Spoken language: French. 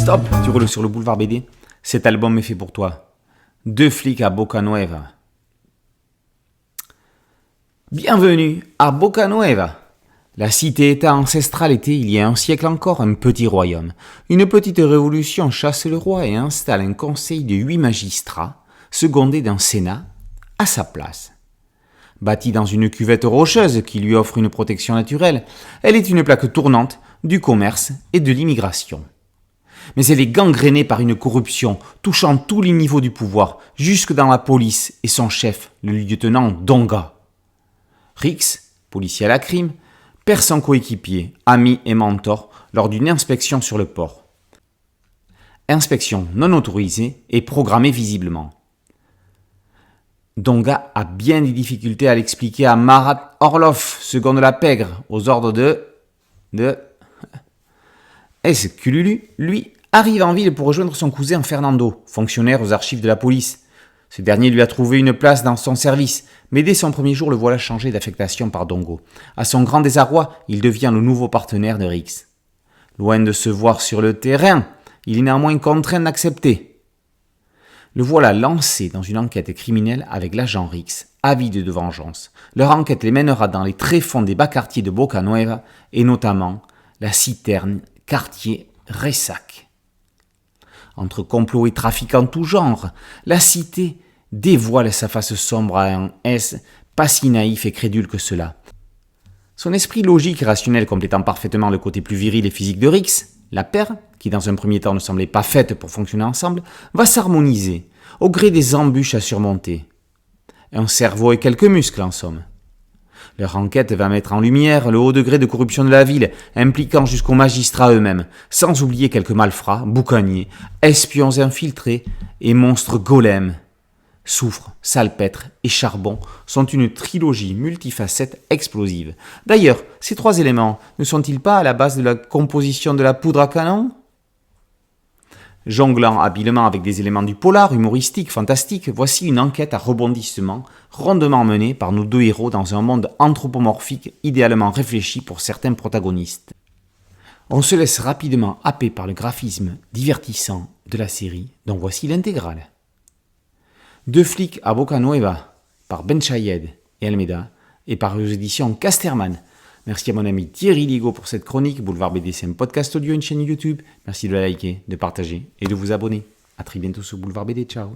Stop, tu roules sur le boulevard BD. Cet album est fait pour toi. 2 flics à Boca Nueva. Bienvenue à Boca Nueva. La cité-État ancestrale était, il y a un siècle encore, un petit royaume. Une petite révolution chasse le roi et installe un conseil de 8 magistrats, secondé d'un sénat, à sa place. Bâtie dans une cuvette rocheuse qui lui offre une protection naturelle, elle est une plaque tournante du commerce et de l'immigration. Mais elle est gangrénée par une corruption touchant tous les niveaux du pouvoir, jusque dans la police et son chef, le lieutenant Donga. Rix, policier à la crime, perd son coéquipier, ami et mentor lors d'une inspection sur le port. Inspection non autorisée et programmée visiblement. Donga a bien des difficultés à l'expliquer à Marat Orlov, second de la pègre, aux ordres de... Escululu, lui, arrive en ville pour rejoindre son cousin Fernando, fonctionnaire aux archives de la police. Ce dernier lui a trouvé une place dans son service, mais dès son premier jour le voilà changé d'affectation par Dongo. À son grand désarroi, il devient le nouveau partenaire de Rix. Loin de se voir sur le terrain, il est néanmoins contraint d'accepter. Le voilà lancé dans une enquête criminelle avec l'agent Rix, avide de vengeance. Leur enquête les mènera dans les tréfonds des bas quartiers de Boca Nueva, et notamment la citerne quartier Ressac. Entre complots et trafics en tout genre, la cité dévoile sa face sombre à un S pas si naïf et crédule que cela. Son esprit logique et rationnel complétant parfaitement le côté plus viril et physique de Rix, la paire, qui dans un premier temps ne semblait pas faite pour fonctionner ensemble, va s'harmoniser, au gré des embûches à surmonter. Un cerveau et quelques muscles en somme. Leur enquête va mettre en lumière le haut degré de corruption de la ville, impliquant jusqu'aux magistrats eux-mêmes, sans oublier quelques malfrats, boucaniers, espions infiltrés et monstres golems. Soufre, salpêtre et charbon sont une trilogie multifacette explosive. D'ailleurs, ces 3 éléments ne sont-ils pas à la base de la composition de la poudre à canon ? Jonglant habilement avec des éléments du polar, humoristique, fantastique, voici une enquête à rebondissement, rondement menée par nos 2 héros dans un monde anthropomorphique idéalement réfléchi pour certains protagonistes. On se laisse rapidement happer par le graphisme divertissant de la série, dont voici l'intégrale. 2 flics à Boca Nueva, par Ben Chayed et Almeida, et par les éditions Casterman. Merci à mon ami Thierry Ligo pour cette chronique. Boulevard BD, c'est un podcast audio, une chaîne YouTube. Merci de la liker, de partager et de vous abonner. A très bientôt sur Boulevard BD. Ciao.